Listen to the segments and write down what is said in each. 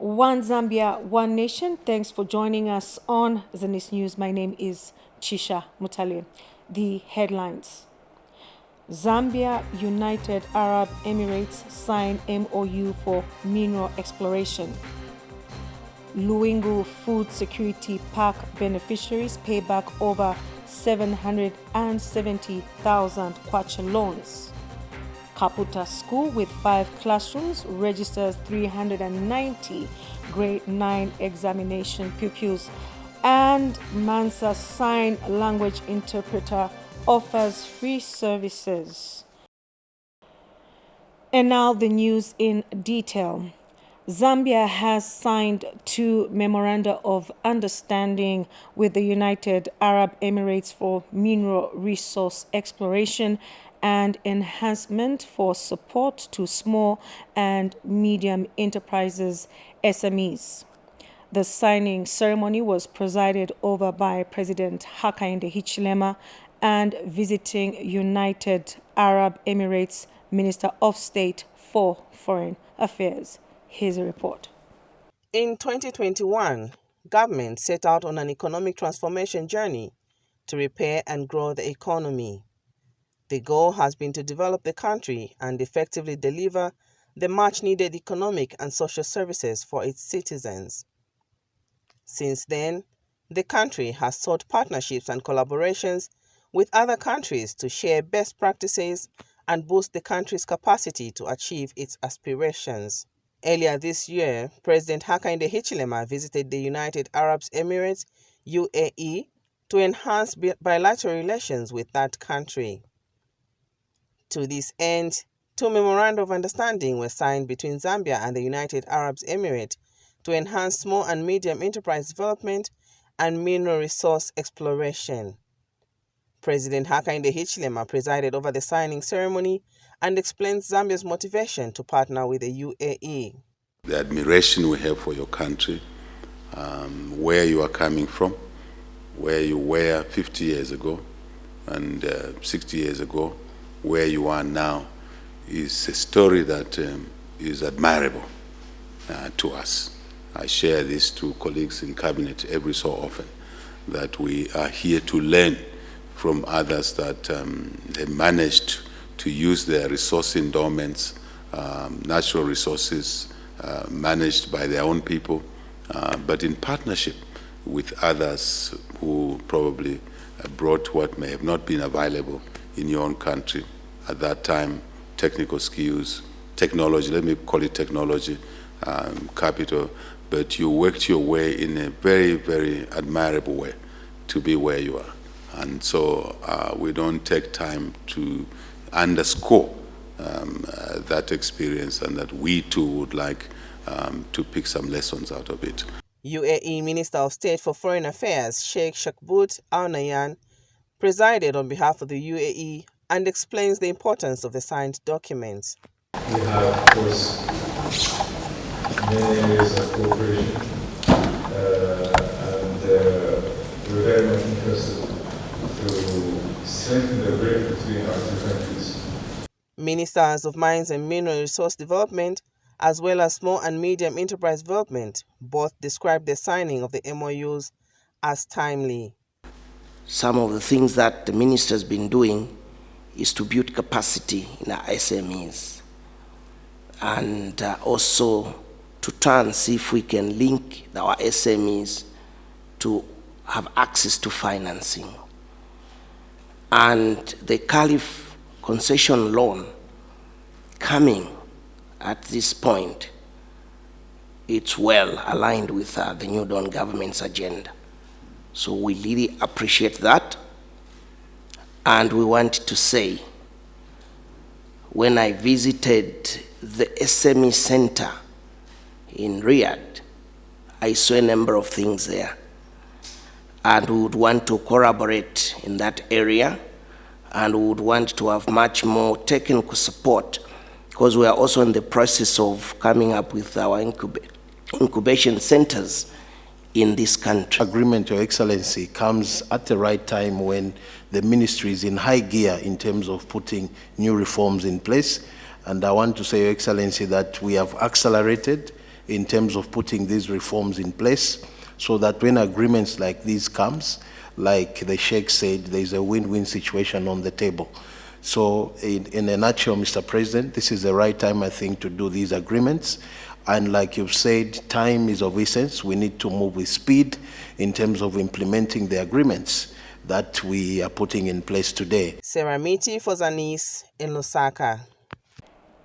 One Zambia, One Nation. Thanks for joining us on Zanis News. My name is Chisha Mutale. The headlines. Zambia, United Arab Emirates sign MOU for mineral exploration. Luingu Food Security Park beneficiaries pay back over 770,000 kwacha loans. Kaputa School with 5 classrooms registers 390 grade 9 examination pupils. And Mansa Sign Language Interpreter offers free services. And now the news in detail. Zambia has signed 2 memoranda of understanding with the United Arab Emirates for mineral resource exploration and enhancement for support to small and medium enterprises, SMEs. The signing ceremony was presided over by President Hakainde Hichilema and visiting United Arab Emirates Minister of State for Foreign Affairs. Here's a report. In 2021, government set out on an economic transformation journey to repair and grow the economy. The goal has been to develop the country and effectively deliver the much-needed economic and social services for its citizens. Since then, the country has sought partnerships and collaborations with other countries to share best practices and boost the country's capacity to achieve its aspirations. Earlier this year, President Hakainde Hichilema visited the United Arab Emirates, UAE, to enhance bilateral relations with that country. To this end, 2 memoranda of understanding were signed between Zambia and the United Arab Emirates to enhance small and medium enterprise development and mineral resource exploration. President Hakainde Hichilema presided over the signing ceremony and explained Zambia's motivation to partner with the UAE. The admiration we have for your country, where you are coming from, where you were 50 years ago and 60 years ago, where you are now, is a story that is admirable to us. I share this to colleagues in cabinet every so often, that we are here to learn from others that have managed to use their resource endowments, natural resources managed by their own people, but in partnership with others who probably brought what may have not been available in your own country at that time: technical skills, technology, let me call it technology, capital, but you worked your way in a very, very admirable way to be where you are. And so we don't take time to underscore that experience, and that we too would like to pick some lessons out of it. UAE Minister of State for Foreign Affairs Sheikh Shakbout Al Nahyan presided on behalf of the UAE and explains the importance of the signed documents. We have, of course, many areas of cooperation, and we're very much interested to strengthen the bridge between our two countries. Ministers of Mines and Mineral Resource Development, as well as Small and Medium Enterprise Development, both described the signing of the MOUs as timely. Some of the things that the minister has been doing is to build capacity in our SMEs, and also to try and see if we can link our SMEs to have access to financing. And the Caliph concession loan coming at this point, it's well aligned with the New Dawn government's agenda. So we really appreciate that. And we want to say, when I visited the SME Center in Riyadh, I saw a number of things there. And we would want to collaborate in that area, and we would want to have much more technical support, because we are also in the process of coming up with our incubation centers in this country. Agreement, Your Excellency, comes at the right time when the ministry is in high gear in terms of putting new reforms in place. And I want to say, Your Excellency, that we have accelerated in terms of putting these reforms in place so that when agreements like these comes, like the Sheikh said, there's a win-win situation on the table. So in a nutshell, Mr. President, this is the right time, I think, to do these agreements. And like you've said, time is of essence. We need to move with speed in terms of implementing the agreements that we are putting in place today. Sarah Miti for Zanis in Lusaka.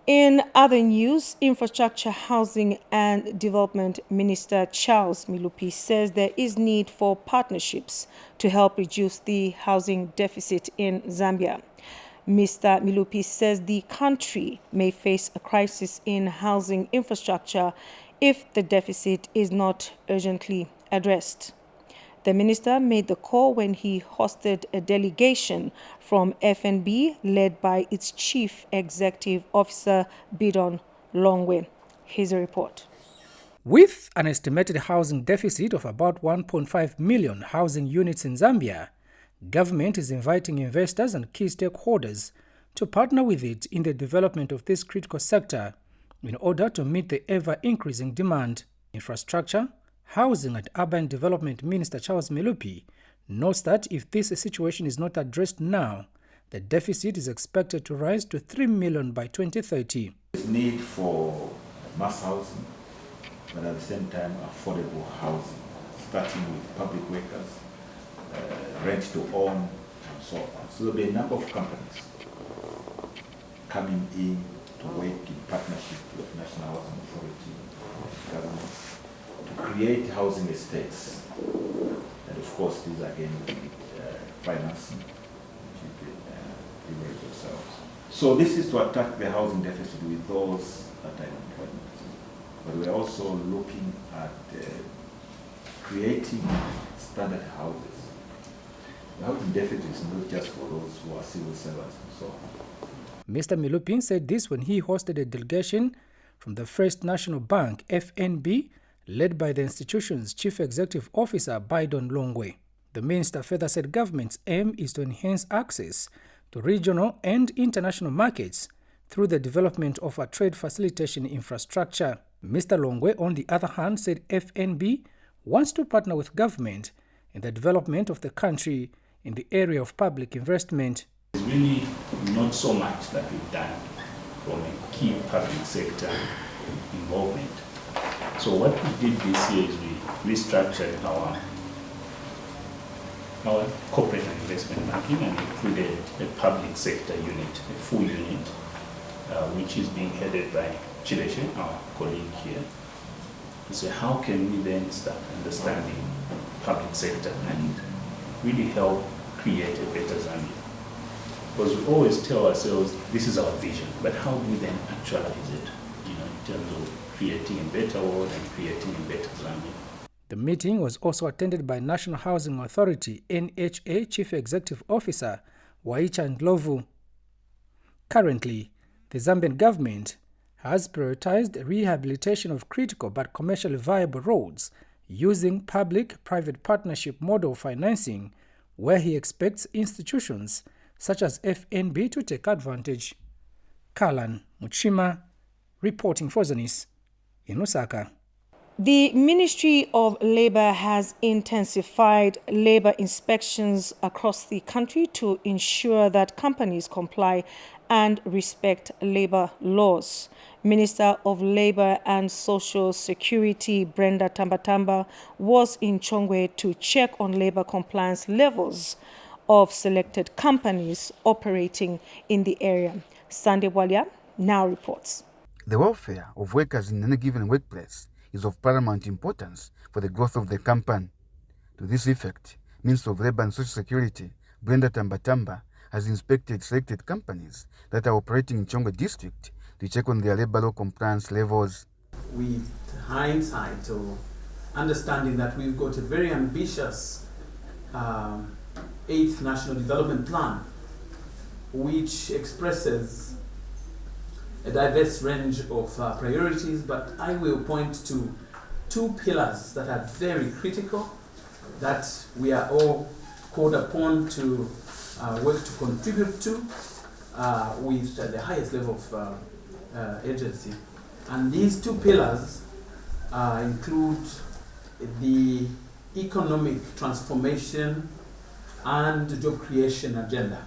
In other news, Infrastructure, Housing and Development Minister Charles Milupi says there is need for partnerships to help reduce the housing deficit in Zambia. Mr. Milupi says the country may face a crisis in housing infrastructure if the deficit is not urgently addressed. The minister made the call when he hosted a delegation from FNB led by its Chief Executive Officer Bidon Longwe. Here's a report. With an estimated housing deficit of about 1.5 million housing units in Zambia, government is inviting investors and key stakeholders to partner with it in the development of this critical sector in order to meet the ever-increasing demand. Infrastructure, Housing and Urban Development Minister Charles Milupi notes that if this situation is not addressed now, the deficit is expected to rise to 3 million by 2030. There's need for mass housing, but at the same time affordable housing, starting with public workers, rent to own, and so on. So there'll be a number of companies coming in to work in partnership with National Housing Authority, government, to create housing estates. And of course, these again will be financing, which you can leverage yourselves. So this is to attack the housing deficit with those that are in employment. But we're also looking at creating standard houses. The housing deficit is not just for those who are civil servants and so on. Mr. Milupi said this when he hosted a delegation from the First National Bank, FNB, led by the institution's Chief Executive Officer, Bidon Longwe. The minister further said government's aim is to enhance access to regional and international markets through the development of a trade facilitation infrastructure. Mr. Longwe, on the other hand, said FNB wants to partner with government in the development of the country in the area of public investment. There's really not so much that we've done from a key public sector involvement. So what we did this year is we restructured our corporate and investment banking and included a public sector unit, a full unit, which is being headed by Chileshe, our colleague here. To say how can we then start understanding public sector and really help create a better Zambia. Because we always tell ourselves this is our vision, but how do we then actualize it, in terms of creating a better world and creating a better Zambia. The meeting was also attended by National Housing Authority NHA Chief Executive Officer Waicha Ndlovu. Currently, the Zambian government has prioritized rehabilitation of critical but commercially viable roads using public-private partnership model financing, where he expects institutions such as FNB to take advantage. Kalan Muchima, reporting for Zanis in Lusaka. The Ministry of Labour has intensified labour inspections across the country to ensure that companies comply and respect labour laws. Minister of Labour and Social Security Brenda Tambatamba was in Chongwe to check on labour compliance levels of selected companies operating in the area. Sande Walia now reports. The welfare of workers in any given workplace is of paramount importance for the growth of the company. To this effect, Minister of Labour and Social Security, Brenda Tambatamba, has inspected selected companies that are operating in Chongwe district to check on their labour law compliance levels. With hindsight, or understanding that we've got a very ambitious 8th National Development Plan, which expresses a diverse range of priorities, but I will point to 2 pillars that are very critical, that we are all called upon to work to contribute to with the highest level of agency. And these 2 pillars include the economic transformation and job creation agenda.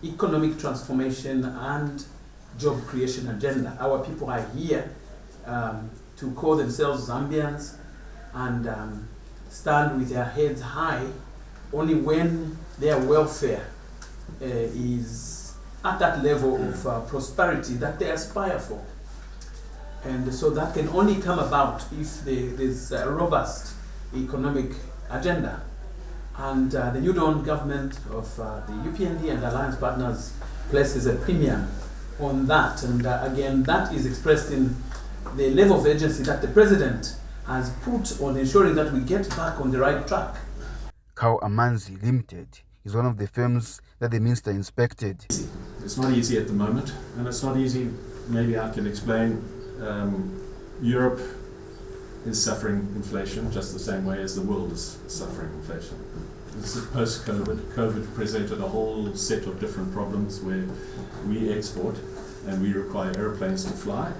Economic transformation and job creation agenda. Our people are here to call themselves Zambians and stand with their heads high only when their welfare is at that level of prosperity that they aspire for. And so that can only come about if there's a robust economic agenda. And the New Dawn government of the UPND and alliance partners places a premium on that. And again, that is expressed in the level of agency that the president has put on ensuring that we get back on the right track. Cow Amanzi Limited is one of the firms that the minister inspected. It's not easy at the moment, and it's not easy, maybe I can explain. Europe is suffering inflation just the same way as the world is suffering inflation. This is post-COVID. COVID presented a whole set of different problems where we export and we require airplanes to fly,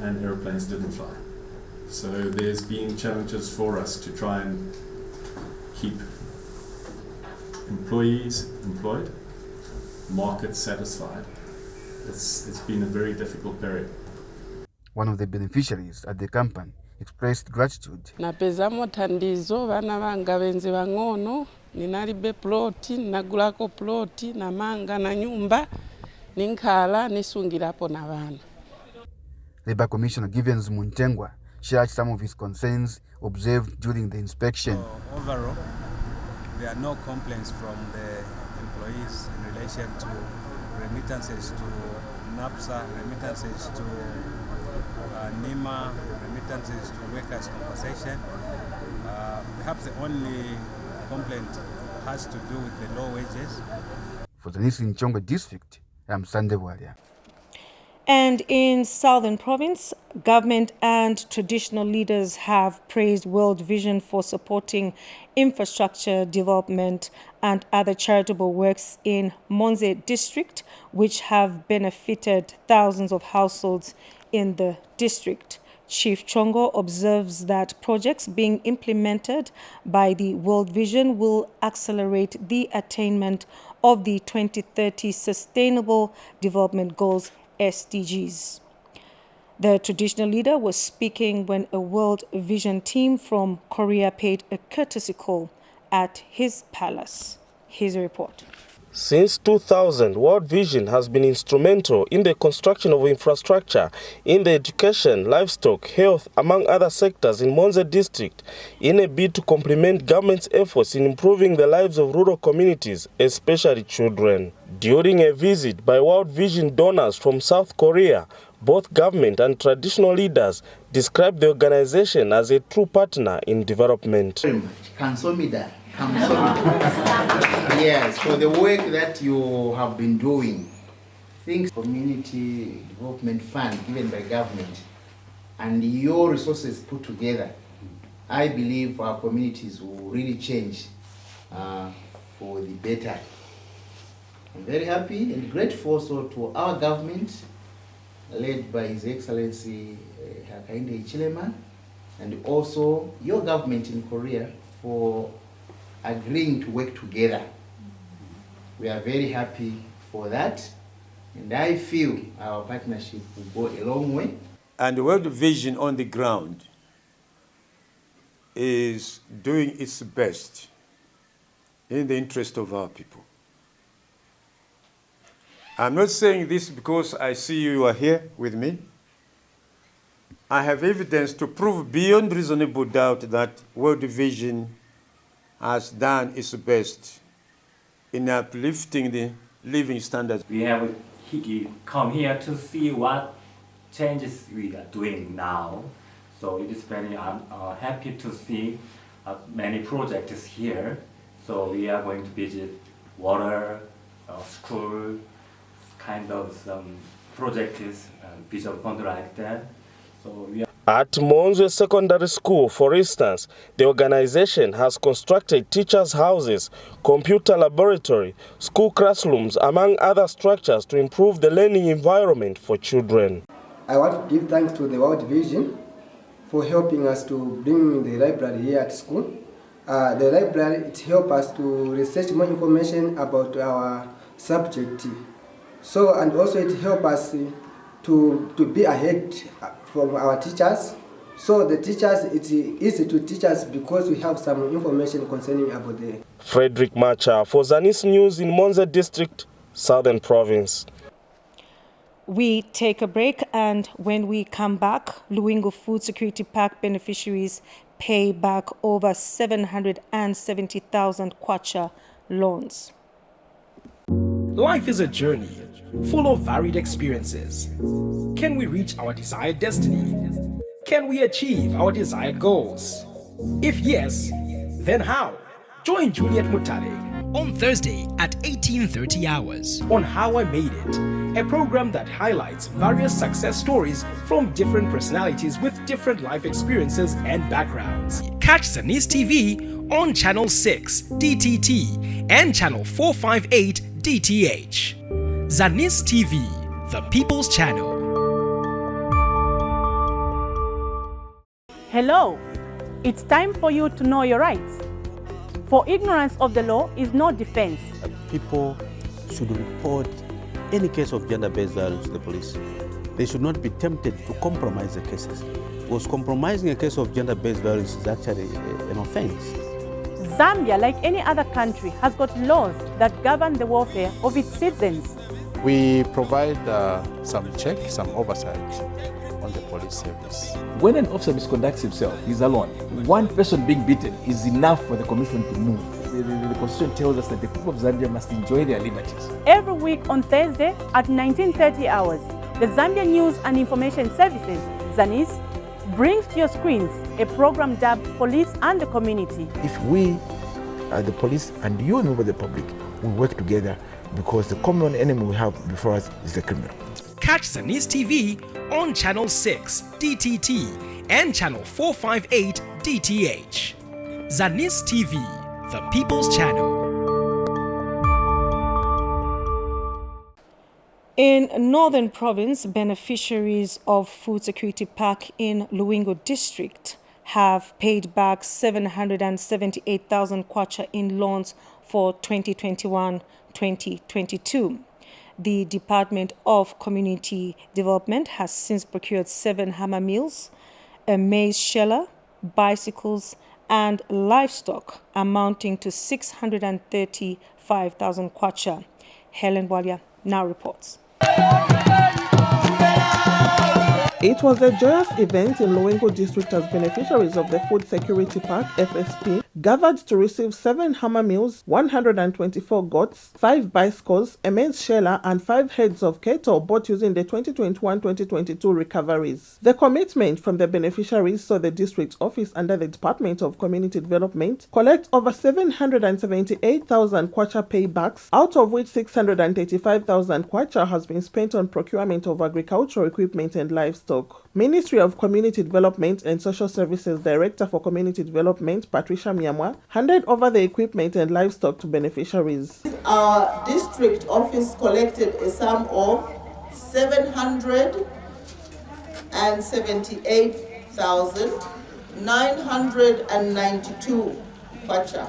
and airplanes didn't fly. So there's been challenges for us to try and keep employees employed, markets satisfied. It's been a very difficult period. One of the beneficiaries at the campaign expressed gratitude. Napezamo tandizo vana vanga venzi vang'ono, ninalibe ploti, nagulako ploti, namanga na nyumba, ninkhala nisungirapo na vana. Labour Commissioner Givens Muntengwa shared some of his concerns observed during the inspection. Overall, there are no complaints from the employees in relation to remittances to NAPSA, remittances to NIMA, remittances to workers' compensation. Perhaps the only complaint has to do with the low wages. For Zanis in Chongo district, I'm Sunday Walia. And in Southern Province, government and traditional leaders have praised World Vision for supporting infrastructure development and other charitable works in Monze district, which have benefited thousands of households in the district. Chief Chongo observes that projects being implemented by the World Vision will accelerate the attainment of the 2030 Sustainable Development Goals SDGs. The traditional leader was speaking when a World Vision team from Korea paid a courtesy call at his palace. Here's a report. Since 2000, World Vision has been instrumental in the construction of infrastructure in the education, livestock, health, among other sectors in Monze district in a bid to complement government's efforts in improving the lives of rural communities, especially children. During a visit by World Vision donors from South Korea, both government and traditional leaders described the organization as a true partner in development. Yes, for the work that you have been doing, things community development fund given by government and your resources put together, I believe our communities will really change for the better. I'm very happy and grateful also to our government led by His Excellency Hakainde Hichilema, and also your government in Korea for agreeing to work together. We are very happy for that, and I feel our partnership will go a long way. And the World Vision on the ground is doing its best in the interest of our people. I'm not saying this because I see you are here with me. I have evidence to prove beyond reasonable doubt that World Vision has done its best in uplifting the living standards. We have come here to see what changes we are doing now. So it is very happy to see many projects here. So we are going to visit water, school, kind of some projects, visual fund like that. So we are at Monze Secondary School, for instance, the organization has constructed teachers' houses, computer laboratory, school classrooms, among other structures to improve the learning environment for children. I want to give thanks to the World Vision for helping us to bring the library here at school. The library, it helps us to research more information about our subject. So, and also it helps us to be ahead from our teachers. So the teachers, it's easy to teach us because we have some information concerning about the... Frederick Macha for Zanis News in Monza District, Southern Province. We take a break, and when we come back, Luingo Food Security Pack beneficiaries pay back over 770,000 kwacha loans. Life is a journey full of varied experiences. Can we reach our desired destiny? Can we achieve our desired goals? If yes, then how? Join Juliet Mutale on Thursday at 18:30 hours on How I Made It, a program that highlights various success stories from different personalities with different life experiences and backgrounds. Catch Zanis TV on Channel 6 DTT and Channel 458 DTH. Zanis TV, the People's Channel. Hello, it's time for you to know your rights. For ignorance of the law is no defense. People should report any case of gender-based violence to the police. They should not be tempted to compromise the cases, because compromising a case of gender-based violence is actually an offense. Zambia, like any other country, has got laws that govern the welfare of its citizens. We provide some check, some oversight on the police service. When an officer misconducts himself, he's alone. One person being beaten is enough for the commission to move. The Constitution tells us that the people of Zambia must enjoy their liberties. Every week on Thursday at 19:30 hours, the Zambia News and Information Services, Zanis, brings to your screens a program dubbed Police and the Community. If we, the police, and you, a member of the public, will work together, because the common enemy we have before us is the criminal. Catch Zanis TV on Channel 6 DTT and Channel 458 DTH. Zanis TV, the People's Channel. In Northern Province, beneficiaries of Food Security Pack in Luingo District have paid back 778,000 kwacha in loans for 2021-2022. The Department of Community Development has since procured 7 hammer mills, a maize sheller, bicycles, and livestock amounting to 635,000 kwacha. Helen Walia now reports. It was a joyous event in Luingo District as beneficiaries of the Food Security Pack, FSP, gathered to receive 7 hammer mills, 124 goats, 5 bicycles, a maize sheller, and 5 heads of cattle bought using the 2021-2022 recoveries. The commitment from the beneficiaries saw the district office under the Department of Community Development collect over 778,000 kwacha paybacks, out of which 635,000 kwacha has been spent on procurement of agricultural equipment and livestock. Ministry of Community Development and Social Services Director for Community Development, Patricia Miamwa, handed over the equipment and livestock to beneficiaries. Our district office collected a sum of 778,992 kwacha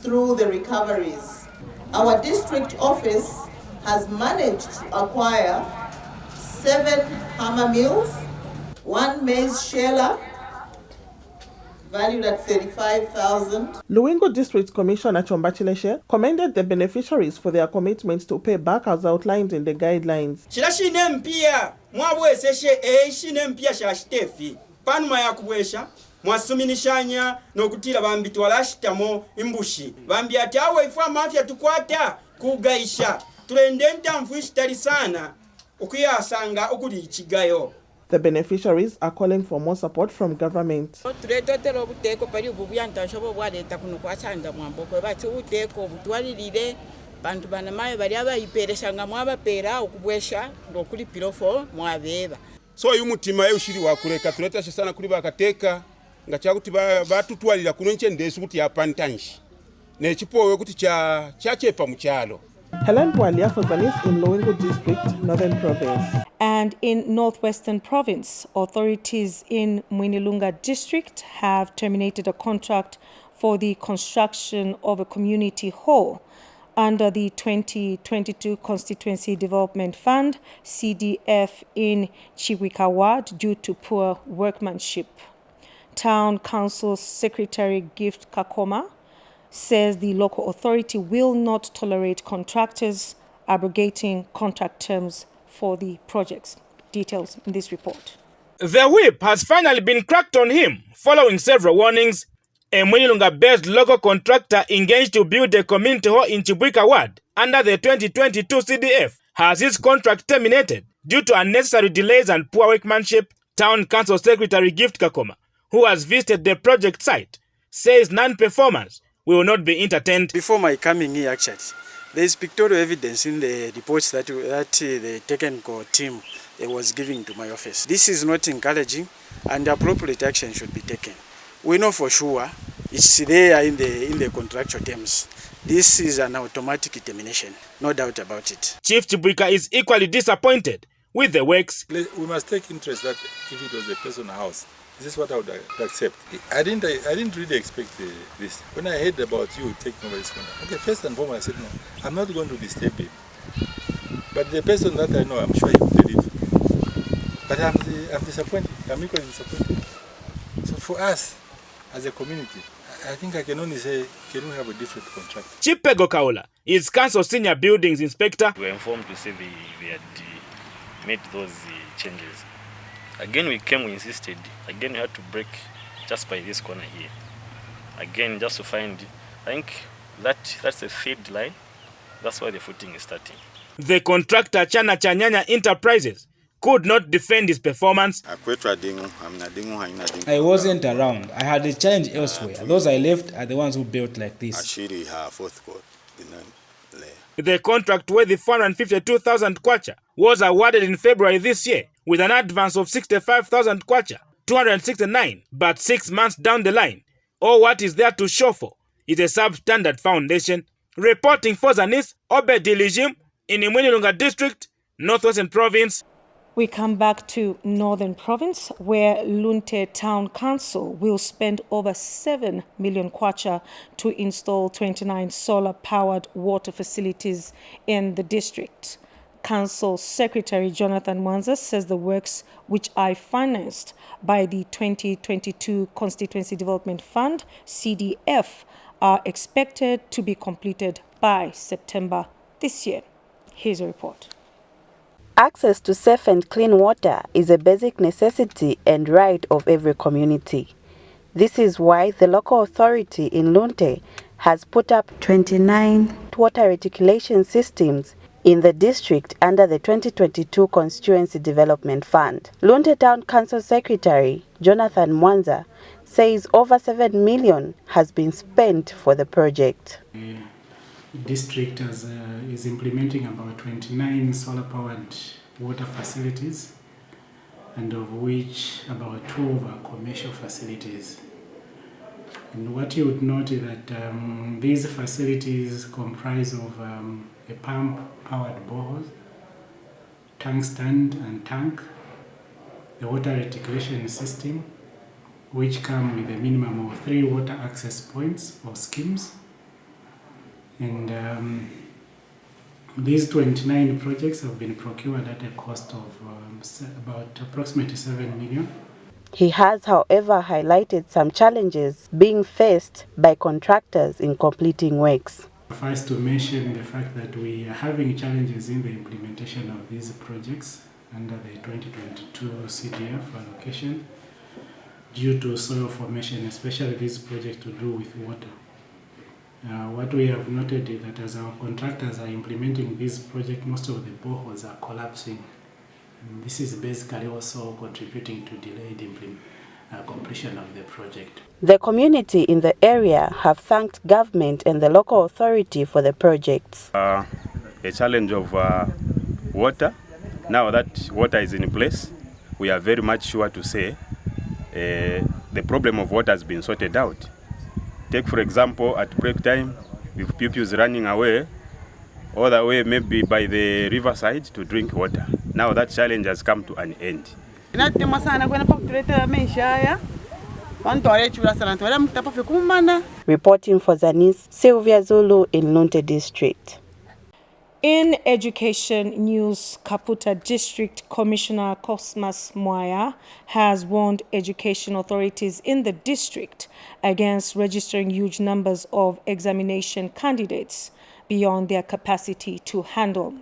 through the recoveries. Our district office has managed to acquire 7 hammer mills, 1 maize sheller, valued at 35,000. Luingo District Commissioner Chombachileshe commended the beneficiaries for their commitment to pay back as outlined in the guidelines. Shirashine mpia mwabweseshe shine mpia shashitefi panuma ya kubwesha mwasuminishanya nokutira bambitwala ashitamo imbushi bambi ati awe ifwa mafia tukwata kugaisha tulendenta mfuishitali sana. The beneficiaries are calling for more support from government. So yumutima eushiri wakureka tuleta sana kuri bakateka ngachakuti batutwalira kuno nche ndesu kuti yapantanshi nechipowe kuti chachepa muchalo Helen Bwalia for Zanis in Lowengo District, Northern Province. And in Northwestern Province, authorities in Mwinilunga District have terminated a contract for the construction of a community hall under the 2022 Constituency Development Fund, CDF, in Chiwika Ward due to poor workmanship. Town Council Secretary Gift Kakoma says the local authority will not tolerate contractors abrogating contract terms for the projects. Details in this report. The whip has finally been cracked on him following several warnings. A Mwinilunga-based local contractor engaged to build a community hall in Chibwika Ward under the 2022 CDF has his contract terminated due to unnecessary delays and poor workmanship. Town Council Secretary Gift Kakoma, who has visited the project site, says non-performers will not be entertained. Before my coming here, actually, there is pictorial evidence in the reports that the technical team was giving to my office. This is not encouraging, and appropriate action should be taken. We know for sure it's there in the contractual terms. This is an automatic termination, no doubt about it. Chief Chibwika is equally disappointed with the works. We must take interest that if it was a personal house, this is what I would accept. I didn't really expect this. When I heard about you taking over this contract, okay, first and foremost, I said, no, I'm not going to disturb him. But the person that I know, I'm sure he will deliver. But I'm disappointed. I'm equally disappointed. So for us, as a community, I think I can only say, can we have a different contract? Chipego Kaula is Council Senior Buildings Inspector. We were informed to say they had made those changes. Again, we came, we insisted. Again, we had to break just by this corner here. Again, just to find, I think that's the third line. That's why the footing is starting. The contractor Chana Chanyanya Enterprises could not defend his performance. I wasn't around. I had a challenge elsewhere. Those I left are the ones who built like this. The contract worth 452,000 kwacha was awarded in February this year with an advance of 65,000 kwacha, 269, but 6 months down the line, all what is there to show for is a substandard foundation. Reporting for Zanis, Obedilijim in Mwinilunga District, Northwestern Province. We come back to Northern Province, where Lunte Town Council will spend over 7 million kwacha to install 29 solar-powered water facilities in the district. Council Secretary Jonathan Mwanza says the works, which are financed by the 2022 Constituency Development Fund, CDF, are expected to be completed by September this year. Here's a report. Access to safe and clean water is a basic necessity and right of every community. This is why the local authority in Lunte has put up 29 water reticulation systems in the district under the 2022 Constituency Development Fund. Lunte Town Council Secretary Jonathan Mwanza says over 7 million has been spent for the project. The district is implementing about 29 solar-powered water facilities, and of which about 12 are commercial facilities. And what you would note is that these facilities comprise of a pump-powered borehole, tank stand and tank, the water reticulation system, which come with a minimum of 3 water access points or schemes. And these 29 projects have been procured at a cost of about approximately 7 million. He has, however, highlighted some challenges being faced by contractors in completing works. First, to mention the fact that we are having challenges in the implementation of these projects under the 2022 CDF allocation due to soil formation, especially these projects to do with water. What we have noted is that as our contractors are implementing this project, most of the boreholes are collapsing. And this is basically also contributing to delayed completion of the project. The community in the area have thanked government and the local authority for the projects. A challenge of water. Now that water is in place, we are very much sure to say the problem of water has been sorted out. Take, for example, at break time, with pupils running away, all the way maybe by the riverside to drink water. Now that challenge has come to an end. Reporting for Zanis, Sylvia Zulu in Lunte District. In education news, Kaputa District Commissioner Cosmas Mwaya has warned education authorities in the district against registering huge numbers of examination candidates beyond their capacity to handle.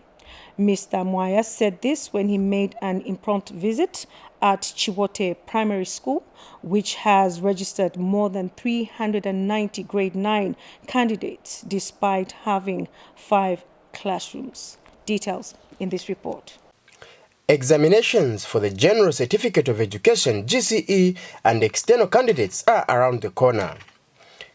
Mr. Mwaya said this when he made an impromptu visit at Chiwote Primary School, which has registered more than 390 grade 9 candidates despite having 5 classrooms. Details in this report. Examinations for the General Certificate of Education GCE and external candidates are around the corner.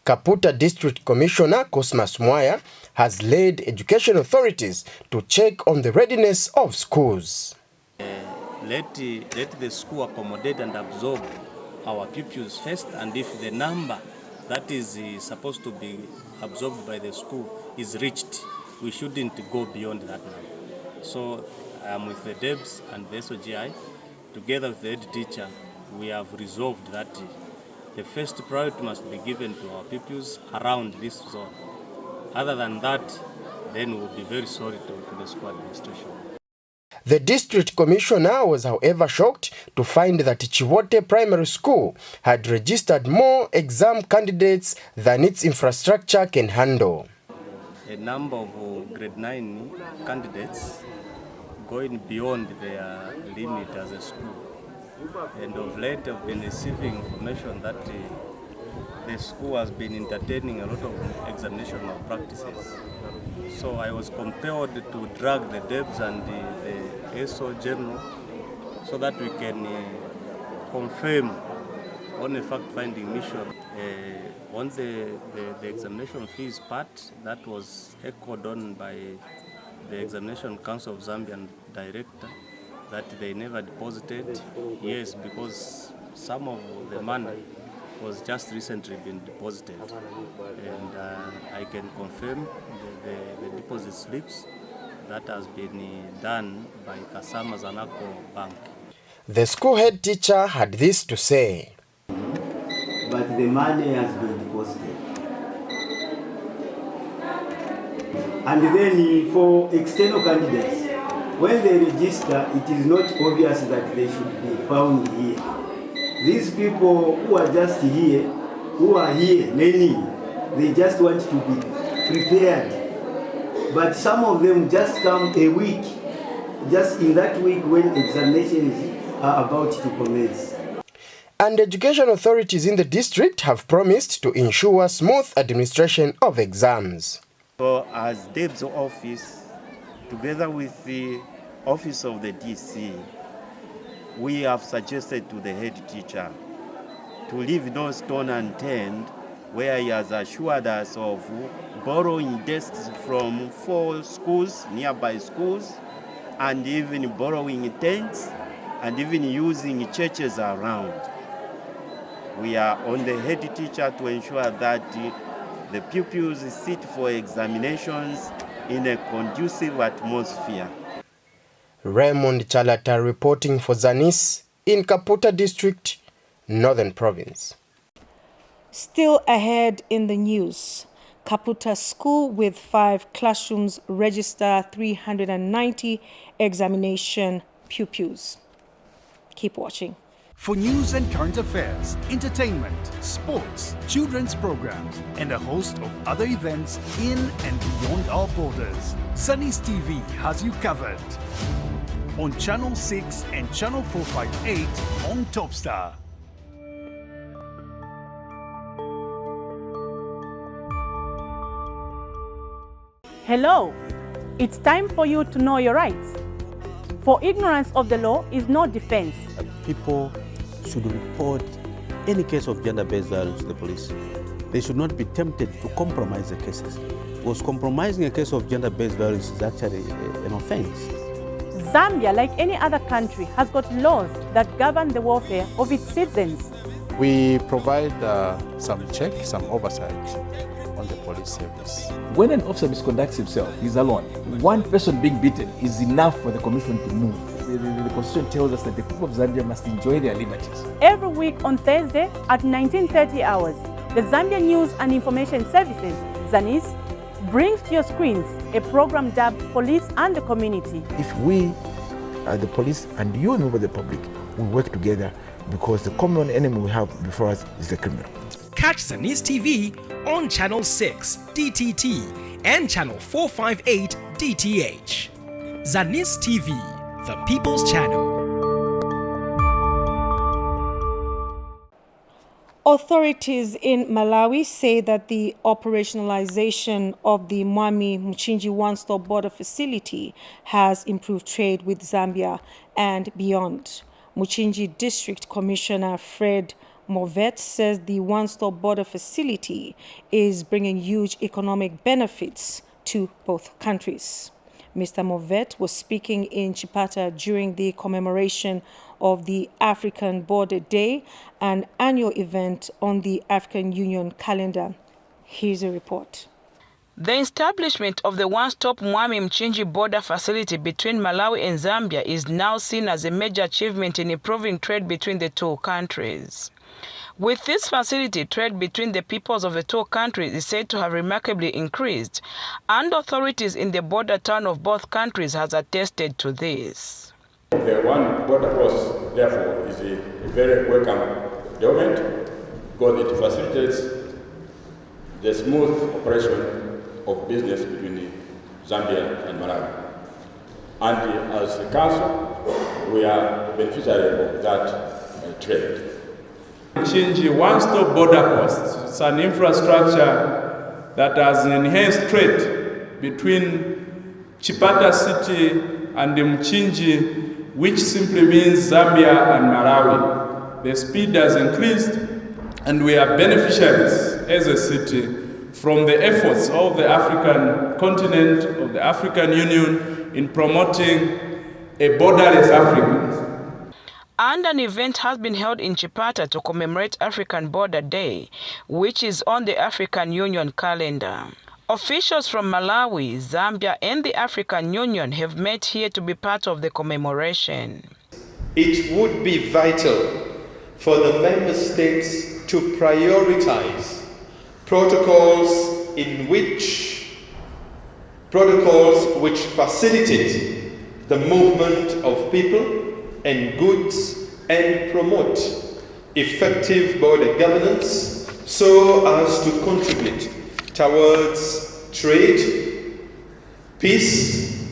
Kaputa District Commissioner Cosmas Mwaya has led education authorities to check on the readiness of schools. Let the school accommodate and absorb our pupils first, and if the number that is supposed to be absorbed by the school is reached, we shouldn't go beyond that now. So I'm with the DEBS and the SOGI, together with the head teacher, we have resolved that the first priority must be given to our pupils around this zone. Other than that, then we'll be very sorry to the school administration. The district commissioner was, however, shocked to find that Chiwote Primary School had registered more exam candidates than its infrastructure can handle. A number of grade 9 candidates going beyond their limit as a school. And of late I've been receiving information that the school has been entertaining a lot of examination practices. So I was compelled to drag the DEBS and the SO General so that we can confirm on a fact-finding mission. On the examination fees part, that was echoed on by the Examination Council of Zambian Director, that they never deposited. Yes, because some of the money was just recently been deposited. And I can confirm the deposit slips that has been done by Kasama Zanako Bank. The school head teacher had this to say. But the money has been deposited. And then for external candidates, when they register, it is not obvious that they should be found here. These people who are just here, who are here learning, they just want to be prepared. But some of them just come a week, just in that week when examinations are about to commence. And education authorities in the district have promised to ensure smooth administration of exams. So as DEB's office, together with the office of the DC, we have suggested to the head teacher to leave no stone unturned, where he has assured us of borrowing desks from 4 schools, nearby schools, and even borrowing tents, and even using churches around. We are on the head teacher to ensure that the pupils sit for examinations in a conducive atmosphere. Raymond Chalata reporting for Zanis in Kaputa District, Northern Province. Still ahead in the news, Kaputa School with 5 classrooms register 390 examination pupils. Keep watching. For news and current affairs, entertainment, sports, children's programs, and a host of other events in and beyond our borders, Zanis TV has you covered. On Channel 6 and Channel 458 on Topstar. Hello, it's time for you to know your rights. For ignorance of the law is no defense. People should report any case of gender-based violence to the police. They should not be tempted to compromise the cases, because compromising a case of gender-based violence is actually an offense. Zambia, like any other country, has got laws that govern the welfare of its citizens. We provide some check, some oversight on the police service. When an officer misconducts himself, he's alone. One person being beaten is enough for the commission to move. The Constitution tells us that the people of Zambia must enjoy their liberties. Every week on Thursday at 19:30 hours, the Zambia News and Information Services, Zanis, brings to your screens a program dubbed Police and the Community. If we, the police, and you, member of the public, will work together, because the common enemy we have before us is the criminal. Catch Zanis TV on Channel 6 DTT and Channel 458 DTH. Zanis TV, the People's Channel. Authorities in Malawi say that the operationalization of the Mwami Mchinji one-stop border facility has improved trade with Zambia and beyond. Mchinji District Commissioner Fred Movet says the one-stop border facility is bringing huge economic benefits to both countries. Mr. Movet was speaking in Chipata during the commemoration of the African Border Day, an annual event on the African Union calendar. Here's a report. The establishment of the one-stop Mwami Mchinji border facility between Malawi and Zambia is now seen as a major achievement in improving trade between the two countries. With this facility, trade between the peoples of the two countries is said to have remarkably increased, and authorities in the border town of both countries has attested to this. The one border post, therefore, is a very welcome development because it facilitates the smooth operation of business between Zambia and Malawi. And as a council, we are beneficiaries of that trade. Mchinji one-stop border post. It's an infrastructure that has enhanced trade between Chipata City and the Mchinji, which simply means Zambia and Malawi. The speed has increased, and we are beneficiaries as a city from the efforts of the African continent, of the African Union, in promoting a borderless Africa. And an event has been held in Chipata to commemorate African Border Day, which is on the African Union calendar. Officials from Malawi, Zambia, and the African Union have met here to be part of the commemoration. It would be vital for the member states to prioritize protocols which facilitate the movement of people and goods and promote effective border governance so as to contribute towards trade, peace,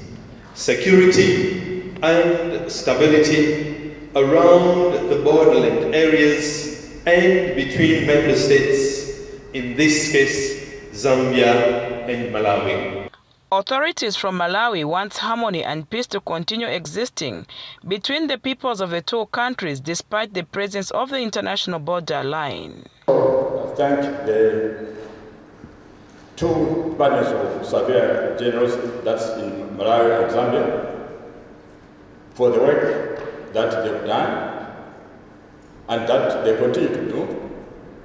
security, and stability around the borderland areas and between member states, in this case, Zambia and Malawi. Authorities from Malawi want harmony and peace to continue existing between the peoples of the two countries despite the presence of the international border line. I thank the two partners of Surveyor Generals, that's in Malawi and Zambia, for the work that they've done and that they continue to do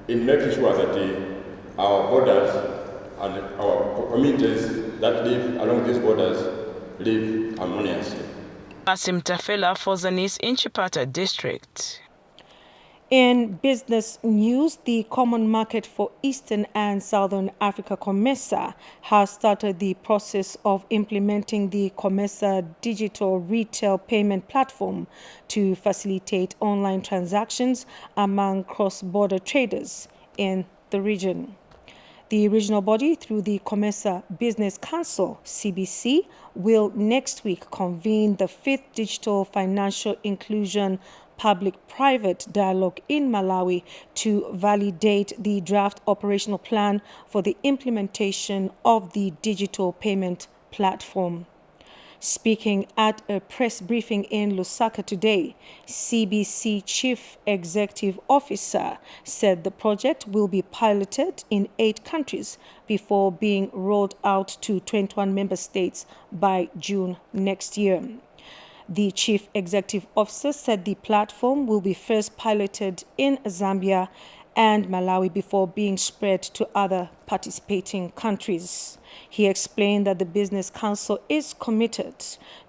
in making sure that our borders and our communities that live along these borders live harmoniously. Asim Tafela for Zanis in Chipata District. In business news, the Common Market for Eastern and Southern Africa COMESA has started the process of implementing the COMESA digital retail payment platform to facilitate online transactions among cross-border traders in the region. The regional body, through the COMESA Business Council, CBC, will next week convene the 5th Digital Financial Inclusion Public-Private Dialogue in Malawi to validate the draft operational plan for the implementation of the digital payment platform. Speaking at a press briefing in Lusaka today, CBC Chief Executive Officer said the project will be piloted in 8 countries before being rolled out to 21 member states by June next year. The Chief Executive Officer said the platform will be first piloted in Zambia and Malawi before being spread to other participating countries. He explained that the Business Council is committed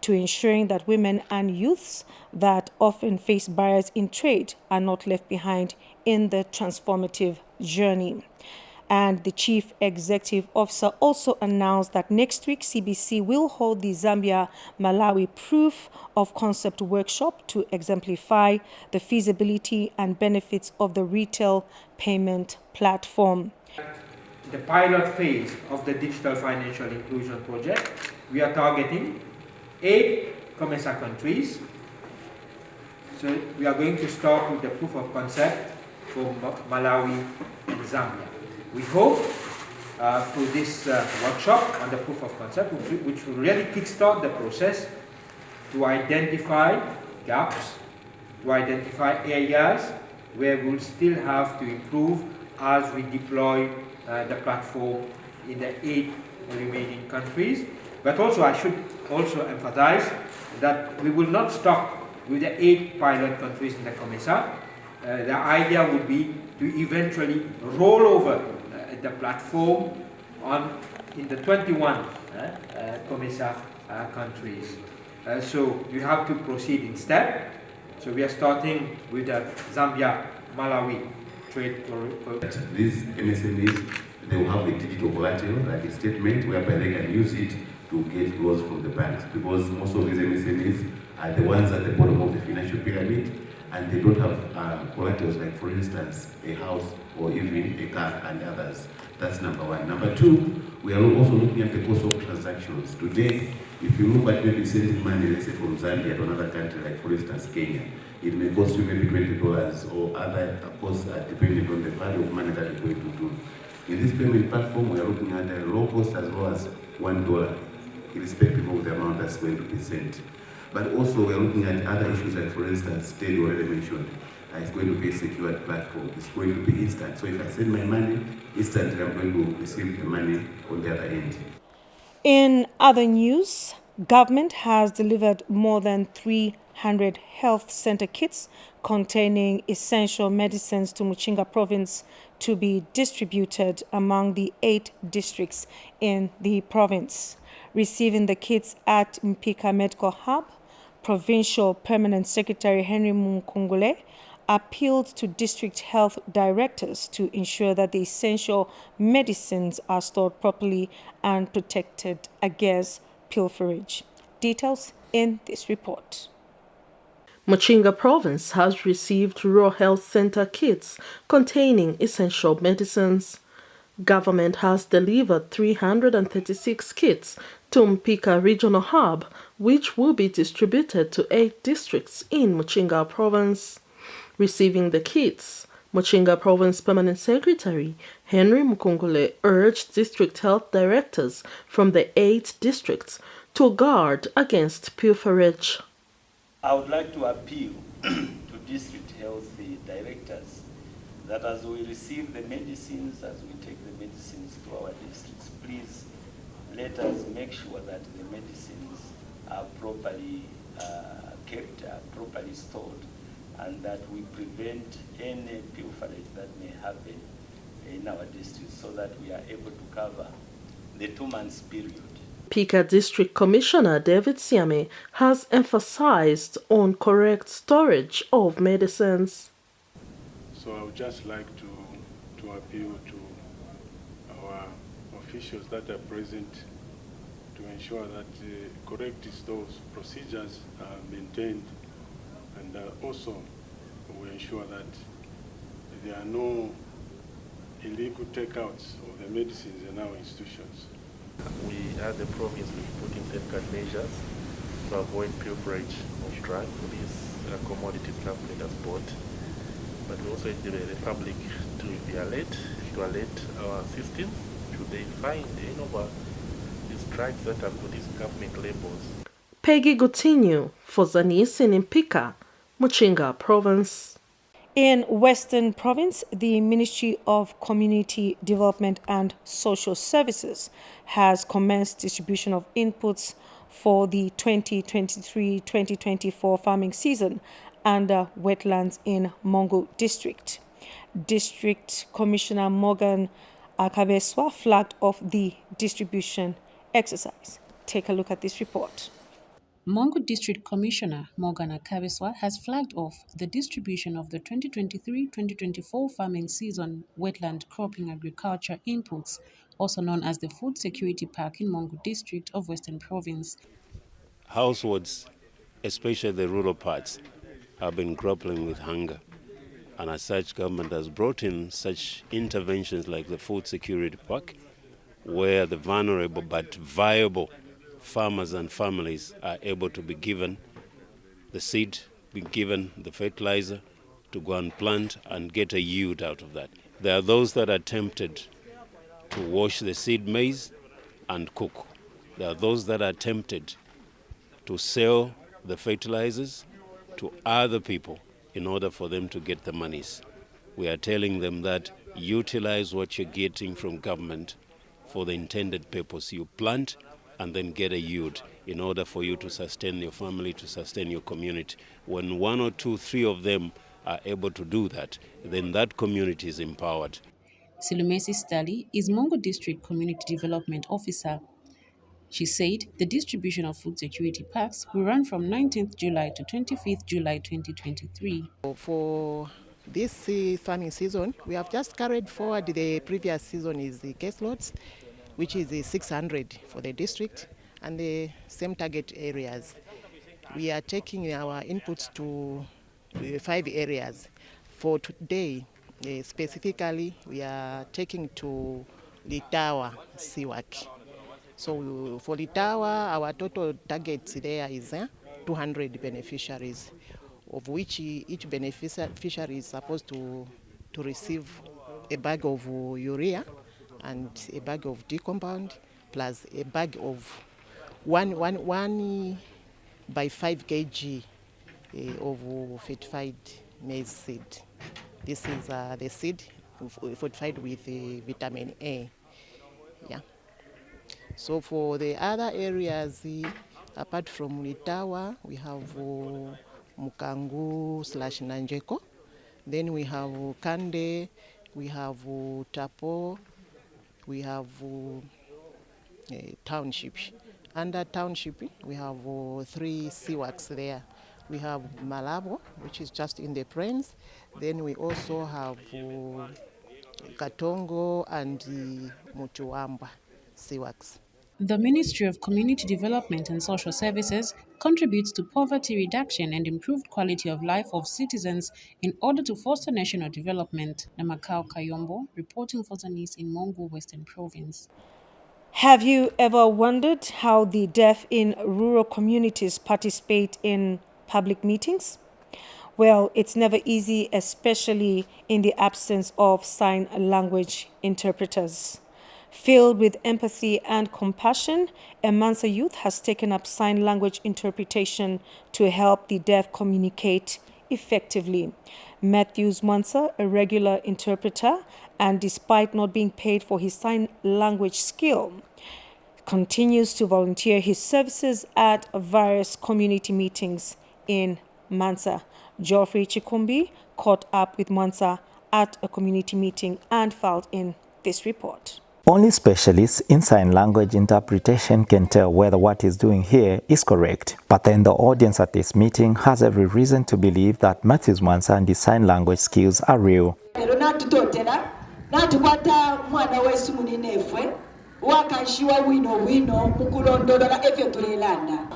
to ensuring that women and youths that often face barriers in trade are not left behind in the transformative journey. And the Chief Executive Officer also announced that next week CBC will hold the Zambia-Malawi Proof of Concept workshop to exemplify the feasibility and benefits of the retail payment platform. The pilot phase of the Digital Financial Inclusion Project, we are targeting 8 COMESA countries. So we are going to start with the proof of concept for Malawi and Zambia. We hope through this workshop on the proof of concept, which will really kickstart the process to identify gaps, to identify areas where we'll still have to improve as we deploy the platform in the 8 remaining countries. But also I should also emphasize that we will not stop with the 8 pilot countries in the COMESA. The idea would be to eventually roll over the platform in the 21 COMESA countries. So you have to proceed in step. So we are starting with the Zambia-Malawi trade. These MSMEs, they will have a digital collateral, like a statement, whereby they can use it to get loans from the banks, because most of these MSMEs are the ones at the bottom of the financial pyramid, and they don't have collaterals, like for instance, a house or even a car and others. That's number one. Number two, we are also looking at the cost of transactions. Today, if you look at maybe sending money, let's say from Zambia to another country, like for instance Kenya, it may cost you maybe $20 or other costs depending on the value of money that you're going to do. In this payment platform, we are looking at a low cost as low as $1, irrespective of the amount that's going to be sent. But also we are looking at other issues, like for instance, Teddy already mentioned, it's going to be a secured platform. It's going to be instant. So if I send my money, instantly I'm going to receive the money on the other end. In other news, government has delivered more than 300 health center kits containing essential medicines to Muchinga province to be distributed among the 8 districts in the province. Receiving the kits at Mpika Medical Hub, Provincial Permanent Secretary Henry Mukungule appealed to district health directors to ensure that the essential medicines are stored properly and protected against pilferage. Details in this report. Muchinga Province has received rural health center kits containing essential medicines. Government has delivered 336 kits to Mpika Regional Hub, which will be distributed to 8 districts in Muchinga Province. Receiving the kits, Muchinga Province Permanent Secretary Henry Mukungule urged district health directors from the 8 districts to guard against pilferage. I would like to appeal to district health directors that as we receive the medicines, as we take the medicines to our districts, please let us make sure that the medicines are properly kept, properly stored, and that we prevent any pilferage that may happen in our districts so that we are able to cover the 2 months period. Pika District Commissioner David Siame has emphasized on correct storage of medicines. So I would just like to appeal to our officials that are present to ensure that correct stores procedures are maintained, and also we ensure that there are no illegal takeouts of the medicines in our institutions. We at the province will put in safeguard measures to avoid pilferage of drugs. This commodity company has bought, but we also encourage the public to be alert, to alert our system should they find any of these drugs that have got these government labels. Peggy Coutinho for Zanis in Mpika, Muchinga Province. In Western Province, the Ministry of Community Development and Social Services has commenced distribution of inputs for the 2023-2024 farming season under wetlands in Mongo District. District Commissioner Morgan Akabeswa flagged off the distribution exercise. Take a look at this report. Mongo District Commissioner Morgan Akabeswa has flagged off the distribution of the 2023-2024 farming season wetland cropping agriculture inputs, also known as the Food Security Pack in Mongo District of Western Province. Households, especially the rural parts, have been grappling with hunger. And as such, government has brought in such interventions like the Food Security Pack, where the vulnerable but viable farmers and families are able to be given the seed, be given the fertilizer to go and plant and get a yield out of that. There are those that are tempted to wash the seed maize and cook. There are those that are tempted to sell the fertilizers to other people in order for them to get the monies. We are telling them that utilize what you're getting from government for the intended purpose. You plant and then get a yield in order for you to sustain your family, to sustain your community. When 1 or 2, 3 of them are able to do that, then that community is empowered. Silumesi Stali is Mongo District Community Development Officer. She said the distribution of food security packs will run from 19th July to 25th July 2023. For this farming season, we have just carried forward the previous season is the caseloads, which is the 600 for the district and the same target areas. We are taking our inputs to 5 areas. For today, specifically, we are taking to Litawa, Siwak. So for Litawa, our total targets there is 200 beneficiaries, of which each beneficiary is supposed to receive a bag of urea and a bag of D-compound plus a bag of 1 by 5 kg of fortified maize seed. This is the seed fortified with vitamin A. Yeah. So for the other areas, apart from Litawa, we have Mukangu/Nanjeko. Then we have Kande, we have Tapo, we have Township. Under Township, we have 3 Siwaks there. We have Malabo, which is just in the Plains. Then we also have Katongo and Mutuamba Siwaks. The Ministry of Community Development and Social Services contributes to poverty reduction and improved quality of life of citizens in order to foster national development. Namakao Kayombo, reporting for Zanis in Mongo, Western Province. Have you ever wondered how the deaf in rural communities participate in public meetings? Well, it's never easy, especially in the absence of sign language interpreters. Filled with empathy and compassion, a Mansa youth has taken up sign language interpretation to help the deaf communicate effectively. Matthews Mansa, a regular interpreter, and despite not being paid for his sign language skill, continues to volunteer his services at various community meetings in Mansa. Geoffrey Chikumbi caught up with Mansa at a community meeting and filed in this report. Only specialists in sign language interpretation can tell whether what he's doing here is correct. But then the audience at this meeting has every reason to believe that Matthews Mansa and his sign language skills are real.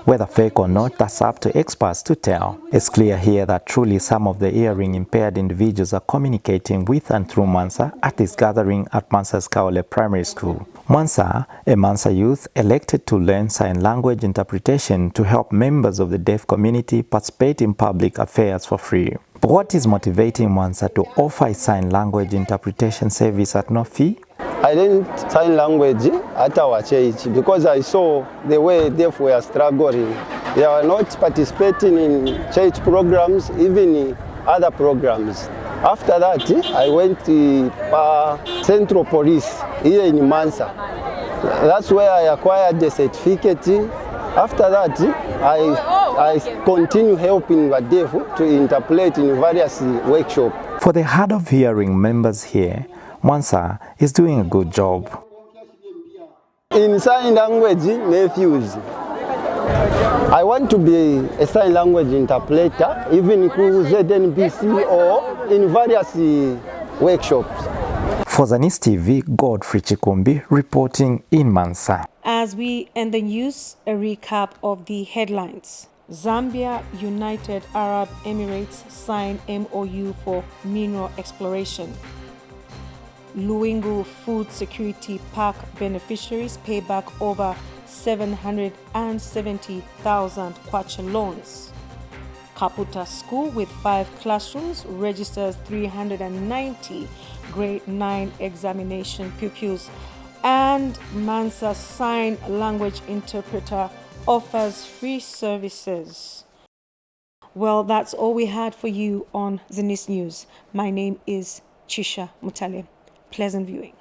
Whether fake or not, that's up to experts to tell. It's clear here that truly some of the hearing impaired individuals are communicating with and through Mansa at this gathering at Mansa's Kaole Primary School. Mansa, a Mansa youth, elected to learn sign language interpretation to help members of the deaf community participate in public affairs for free. But what is motivating Mansa to offer a sign language interpretation service at no fee? I learned sign language at our church because I saw the way deaf were struggling. They were not participating in church programs, even in other programs. After that, I went to Central Police here in Mansa. That's where I acquired the certificate. After that, I continue helping the deaf to interpret in various workshops. For the hard of hearing members here, Mwansa is doing a good job. In sign language, nephews. I want to be a sign language interpreter, even in ZNBC or in various workshops. For Zanis TV, Godfrey Chikumbi reporting in Mansa. As we end the news, a recap of the headlines. Zambia, United Arab Emirates sign MOU for mineral exploration. Luwingu Food Security Park beneficiaries pay back over 770,000 kwacha loans. Kaputa School with 5 classrooms registers 390 grade 9 examination pupils. And Mansa Sign Language Interpreter offers free services. Well, that's all we had for you on Zanis News. My name is Chisha Mutale. Pleasant viewing.